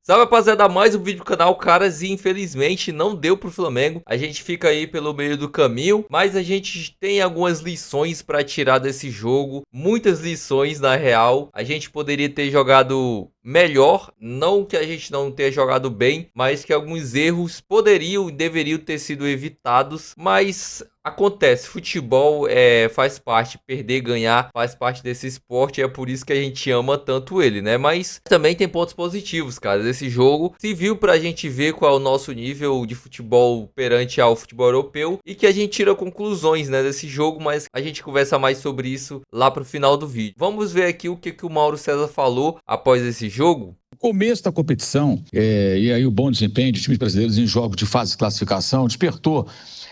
Salve, rapaziada, mais um vídeo do canal, caras, e infelizmente não deu pro Flamengo. A gente fica aí pelo meio do caminho, mas a gente tem algumas lições pra tirar desse jogo. Muitas lições, na real. A gente poderia ter jogado melhor, não que a gente não tenha jogado bem, mas que alguns erros poderiam e deveriam ter sido evitados, mas acontece, futebol faz parte, perder, ganhar, faz parte desse esporte, é por isso que a gente ama tanto ele, né? Mas também tem pontos positivos, cara, desse jogo. Serviu pra gente ver qual é o nosso nível de futebol perante ao futebol europeu e que a gente tira conclusões, né, desse jogo, mas a gente conversa mais sobre isso lá pro final do vídeo. Vamos ver aqui o que o Mauro César falou após esse jogo. Começo da competição, e aí o bom desempenho de times brasileiros em jogos de fase de classificação despertou,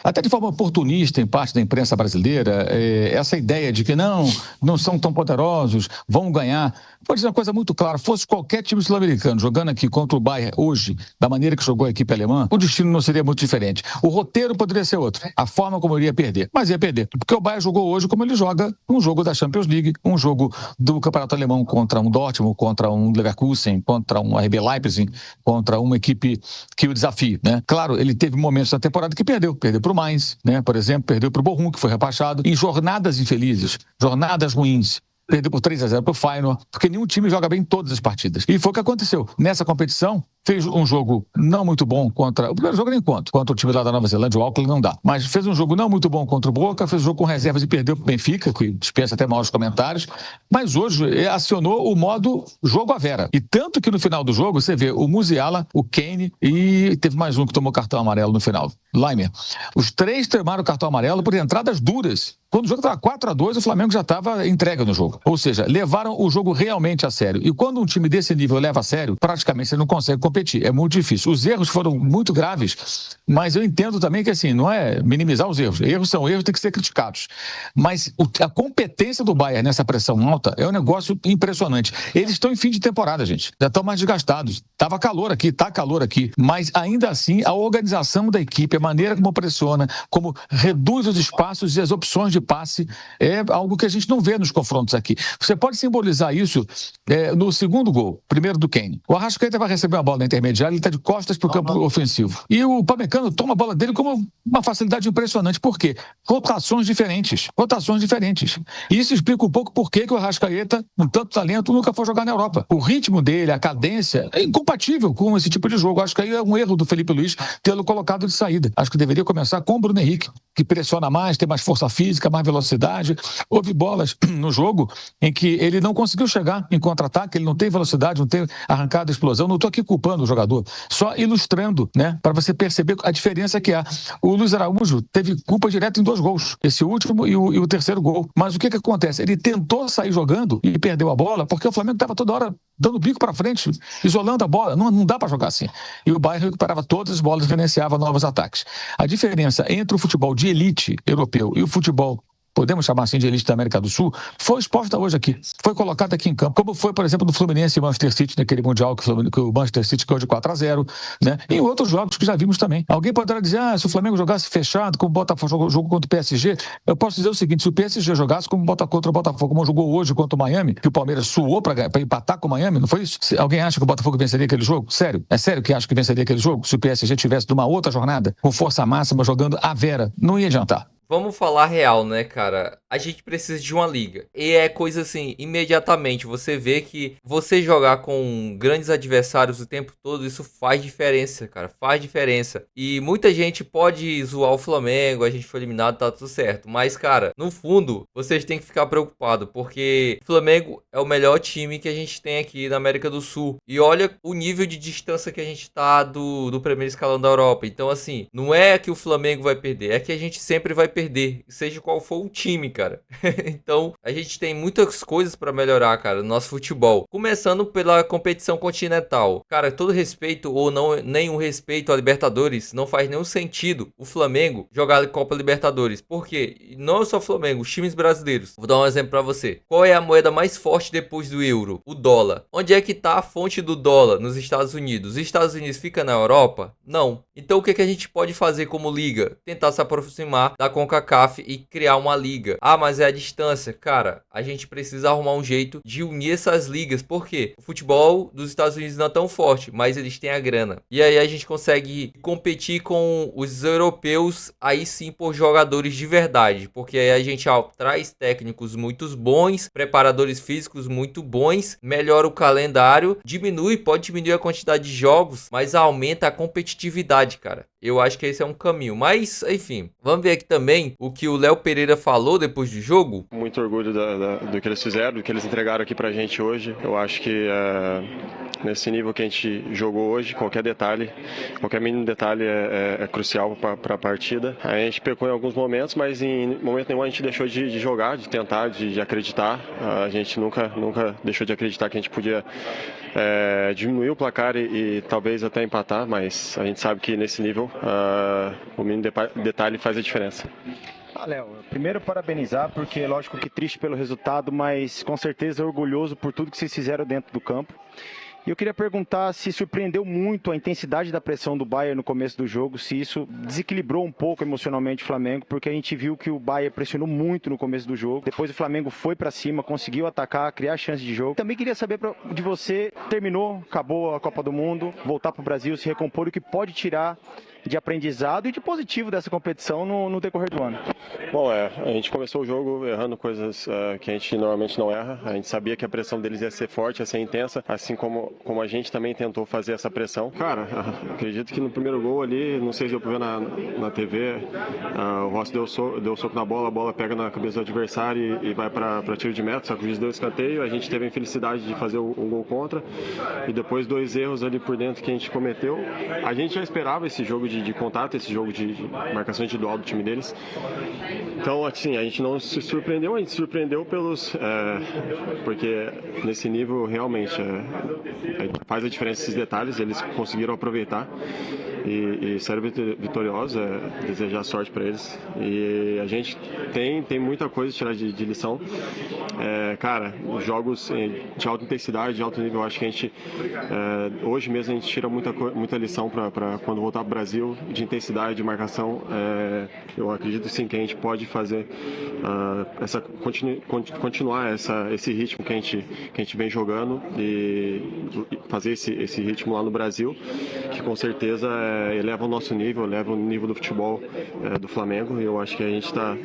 até de forma oportunista em parte da imprensa brasileira, essa ideia de que não são tão poderosos, vão ganhar. Vou dizer uma coisa muito clara, fosse qualquer time sul-americano jogando aqui contra o Bayern hoje, da maneira que jogou a equipe alemã, o destino não seria muito diferente. O roteiro poderia ser outro, a forma como iria perder, mas ia perder, porque o Bayern jogou hoje como ele joga um jogo da Champions League, um jogo do Campeonato Alemão contra um Dortmund, contra um Leverkusen, contra um RB Leipzig, contra uma equipe que o desafia, né? Claro, ele teve momentos da temporada que perdeu para o Mainz, né? Por exemplo, perdeu para o Bochum, que foi rebaixado, em jornadas infelizes, jornadas ruins. Perdeu por 3-0 para o Feyenoord, porque nenhum time joga bem todas as partidas. E foi o que aconteceu. Nessa competição, fez um jogo não muito bom contra... O primeiro jogo nem conta. Contra o time lá da Nova Zelândia, o Auckland, não dá. Mas fez um jogo não muito bom contra o Boca, fez um jogo com reservas e perdeu para o Benfica, que dispensa até maiores comentários. Mas hoje acionou o modo jogo à vera. E tanto que no final do jogo, você vê o Musiala, o Kane e teve mais um que tomou cartão amarelo no final, Laimer. Os três tomaram cartão amarelo por entradas duras. Quando o jogo estava 4-2, o Flamengo já estava entregue no jogo. Ou seja, levaram o jogo realmente a sério. E quando um time desse nível leva a sério, praticamente você não consegue competir. É muito difícil. Os erros foram muito graves, mas eu entendo também que, assim, não é minimizar os erros. Erros são erros, tem que ser criticados. Mas a competência do Bayern nessa pressão alta é um negócio impressionante. Eles estão em fim de temporada, gente. Já estão mais desgastados. Tava calor aqui, tá calor aqui. Mas, ainda assim, a organização da equipe, a maneira como pressiona, como reduz os espaços e as opções de passe, é algo que a gente não vê nos confrontos aqui. Você pode simbolizar isso no segundo gol, primeiro do Kane. O Arrascaeta vai receber a bola na intermediária, ele está de costas para o campo ofensivo. E o Upamecano toma a bola dele com uma facilidade impressionante. Por quê? Rotações diferentes. E isso explica um pouco por que o Arrascaeta, com tanto talento, nunca foi jogar na Europa. O ritmo dele, a cadência, é incompatível com esse tipo de jogo. Acho que aí é um erro do Felipe Luiz tê-lo colocado de saída. Acho que deveria começar com o Bruno Henrique, que pressiona mais, tem mais força física, mais velocidade. Houve bolas no jogo em que ele não conseguiu chegar em contra-ataque, ele não tem velocidade, não tem arrancada, explosão. Não estou aqui culpando o jogador, só ilustrando, né, para você perceber a diferença que há. O Luiz Araújo teve culpa direta em 2 gols, esse último e o terceiro gol. Mas o que acontece? Ele tentou sair jogando e perdeu a bola porque o Flamengo estava toda hora dando bico para frente, isolando a bola. Não dá para jogar assim. E o Bayern recuperava todas as bolas e renunciava a novos ataques. A diferença entre o futebol de elite europeu e o futebol, podemos chamar assim, de elite da América do Sul, foi exposta hoje aqui, foi colocada aqui em campo, como foi, por exemplo, no Fluminense e Manchester City, naquele Mundial que o Manchester City ganhou de 4-0, né? E em outros jogos que já vimos também. Alguém poderá dizer, se o Flamengo jogasse fechado, como o Botafogo jogou contra o PSG, eu posso dizer o seguinte, se o PSG jogasse como contra o Botafogo, como jogou hoje contra o Miami, que o Palmeiras suou para empatar com o Miami, não foi isso? Alguém acha que o Botafogo venceria aquele jogo? Sério? É sério que acha que venceria aquele jogo? Se o PSG tivesse numa outra jornada, com força máxima, jogando à vera, não ia adiantar. Vamos falar real, né, cara? A gente precisa de uma liga. E é coisa assim, imediatamente você vê que você jogar com grandes adversários o tempo todo, isso faz diferença, cara. Faz diferença. E muita gente pode zoar o Flamengo, a gente foi eliminado, tá tudo certo. Mas, cara, no fundo, vocês têm que ficar preocupados, porque o Flamengo é o melhor time que a gente tem aqui na América do Sul. E olha o nível de distância que a gente tá do primeiro escalão da Europa. Então, assim, não é que o Flamengo vai perder, é que a gente sempre vai perder, seja qual for o time, cara. Então, a gente tem muitas coisas pra melhorar, cara, no nosso futebol. Começando pela competição continental. Cara, todo respeito ou não, nenhum respeito à Libertadores, não faz nenhum sentido o Flamengo jogar a Copa Libertadores. Por quê? Não só o Flamengo, os times brasileiros. Vou dar um exemplo pra você. Qual é a moeda mais forte depois do euro? O dólar. Onde é que tá a fonte do dólar? Nos Estados Unidos. Os Estados Unidos fica na Europa? Não. Então, o que a gente pode fazer como liga? Tentar se aproximar da CONCACAF CONCACAF e criar uma liga. Ah, mas é a distância. Cara, a gente precisa arrumar um jeito de unir essas ligas. Por quê? O futebol dos Estados Unidos não é tão forte, mas eles têm a grana. E aí a gente consegue competir com os europeus, aí sim por jogadores de verdade. Porque aí a gente traz técnicos muito bons, preparadores físicos muito bons, melhora o calendário, pode diminuir a quantidade de jogos, mas aumenta a competitividade, cara. Eu acho que esse é um caminho. Mas, enfim, vamos ver aqui também o que o Léo Pereira falou depois do jogo. Muito orgulho do que eles fizeram, do que eles entregaram aqui pra gente hoje. Eu acho que nesse nível que a gente jogou hoje, qualquer detalhe, qualquer mínimo detalhe é crucial para a partida. A gente pecou em alguns momentos, mas em momento nenhum a gente deixou de jogar, de tentar, de acreditar. A gente nunca deixou de acreditar que a gente podia diminuir o placar e talvez até empatar, mas a gente sabe que nesse nível o mínimo detalhe faz a diferença. Léo, primeiro parabenizar, porque lógico que triste pelo resultado, mas com certeza orgulhoso por tudo que vocês fizeram dentro do campo. E eu queria perguntar se surpreendeu muito a intensidade da pressão do Bayern no começo do jogo, se isso desequilibrou um pouco emocionalmente o Flamengo, porque a gente viu que o Bayern pressionou muito no começo do jogo, depois o Flamengo foi para cima, conseguiu atacar, criar chance de jogo. Também queria saber de você, terminou, acabou a Copa do Mundo, voltar para o Brasil, se recompor, o que pode tirar de aprendizado e de positivo dessa competição no decorrer do ano. Bom, a gente começou o jogo errando coisas que a gente normalmente não erra. A gente sabia que a pressão deles ia ser forte, ia ser intensa, assim como a gente também tentou fazer essa pressão. Cara, acredito que no primeiro gol ali, não sei se deu pra ver na TV, o Rossi deu soco na bola, a bola pega na cabeça do adversário e vai para tiro de meta, só que o juiz deu escanteio, a gente teve a infelicidade de fazer um gol contra e depois 2 erros ali por dentro que a gente cometeu. A gente já esperava esse jogo de contato, esse jogo de marcação individual do time deles. Então, assim, a gente não se surpreendeu, a gente se surpreendeu porque nesse nível realmente faz a diferença esses detalhes, eles conseguiram aproveitar e saíram vitoriosos, desejar sorte para eles. E a gente tem muita coisa a tirar de lição. Cara, jogos de alta intensidade, de alto nível, acho que a gente hoje mesmo a gente tira muita lição para quando voltar para o Brasil, de intensidade, de marcação. Eu acredito sim que a gente pode fazer continuar esse ritmo que a gente vem jogando e fazer esse ritmo lá no Brasil, que com certeza eleva o nosso nível, eleva o nível do futebol do Flamengo, e eu acho que a gente tá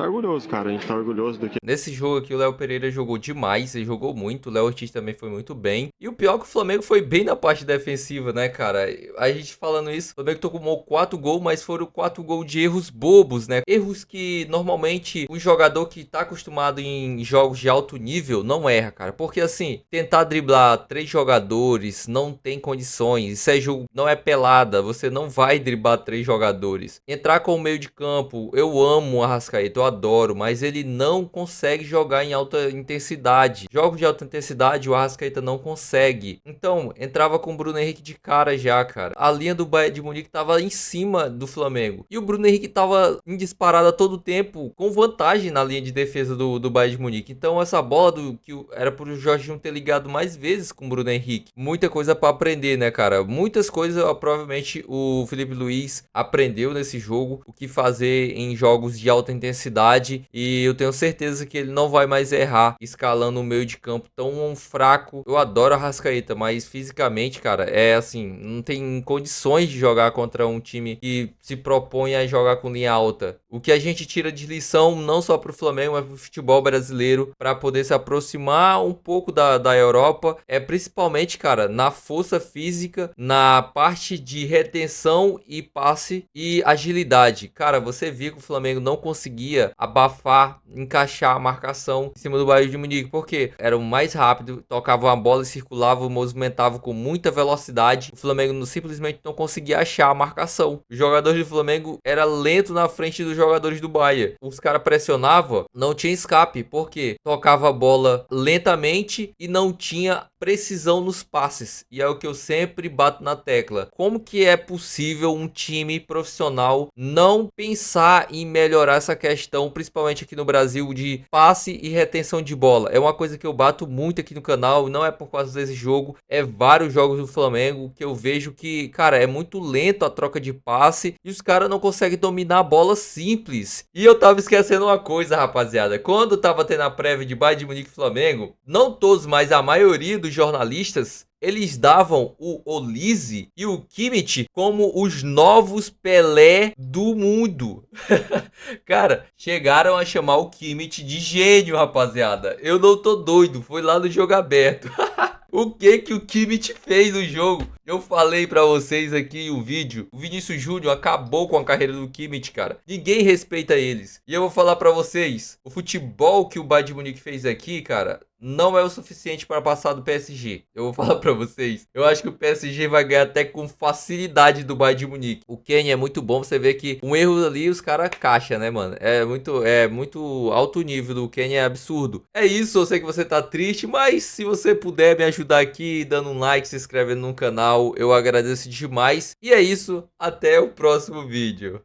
orgulhoso, cara, a gente tá orgulhoso do que... Nesse jogo aqui o Léo Pereira jogou demais, ele jogou muito, o Léo Ortiz também foi muito bem, e o pior é que o Flamengo foi bem na parte defensiva, né, cara? A gente falando isso, o Flamengo tomou 4 gols, mas foram 4 gols de erros bobos, né? Erros que normalmente um jogador que tá acostumado em jogos de alto nível não erra, cara, porque assim, tentar driblar 3 jogadores não tem condições, isso é jogo, não é pelada, você não vai driblar 3 jogadores. Entrar com o meio de campo, eu amo o Arrascaeta, eu adoro, mas ele não consegue jogar em alta intensidade. Jogos de alta intensidade o Arrascaeta não consegue. Então, entrava com o Bruno Henrique de cara já, cara. A linha do Bayern de Munique tava em cima do Flamengo. E o Bruno Henrique tava em disparada todo o tempo, com vantagem na linha de defesa do Bayern de Munique. Então, essa bola que era pro Jorginho ter ligado mais vezes com o Bruno Henrique. Muita coisa pra aprender, né, cara? Muitas coisas, provavelmente, o Felipe Luiz aprendeu nesse jogo, o que fazer em jogos de alta intensidade, e eu tenho certeza que ele não vai mais errar escalando o meio de campo tão fraco. Eu adoro a Arrascaeta, mas fisicamente, cara, é assim, não tem condições de jogar contra um time que se propõe a jogar com linha alta. O que a gente tira de lição, não só pro Flamengo, mas pro futebol brasileiro, para poder se aproximar um pouco da Europa, é principalmente, cara, na força física, na parte de retenção e passe e agilidade. Cara, você viu que o Flamengo não conseguia abafar, encaixar a marcação em cima do Bayern de Munique, porque era o mais rápido, tocava a bola e circulava, movimentava com muita velocidade. O Flamengo simplesmente não conseguia achar a marcação. Os jogadores do Flamengo era lento na frente dos jogadores do Bayern. Os caras pressionavam, não tinha escape, porque tocava a bola lentamente e não tinha precisão nos passes. E é o que eu sempre bato na tecla. Como que é possível um time profissional não pensar em melhorar essa questão, principalmente aqui no Brasil, de passe e retenção de bola? É uma coisa que eu bato muito aqui no canal, não é por causa desse jogo, é vários jogos do Flamengo que eu vejo que, cara, é muito lento a troca de passe e os caras não conseguem dominar a bola sim, simples. E eu tava esquecendo uma coisa, rapaziada. Quando tava tendo a prévia de Bayern de Munique e Flamengo, não todos, mas a maioria dos jornalistas, eles davam o Olise e o Kimmich como os novos Pelé do mundo. Cara, chegaram a chamar o Kimmich de gênio, rapaziada. Eu não tô doido, foi lá no jogo aberto. O que o Kimmich fez no jogo? Eu falei pra vocês aqui em um vídeo. O Vinícius Júnior acabou com a carreira do Kimmich, cara. Ninguém respeita eles. E eu vou falar pra vocês. O futebol que o Bayern de Munique fez aqui, cara, não é o suficiente para passar do PSG. Eu vou falar pra vocês. Eu acho que o PSG vai ganhar até com facilidade do Bayern de Munique. O Kane é muito bom. Você vê que um erro ali os caras caixa, né, mano? É muito alto nível do Kane, é absurdo. É isso, eu sei que você tá triste, mas se você puder me ajudar aqui, dando um like, se inscrevendo no canal, eu agradeço demais. E é isso, até o próximo vídeo.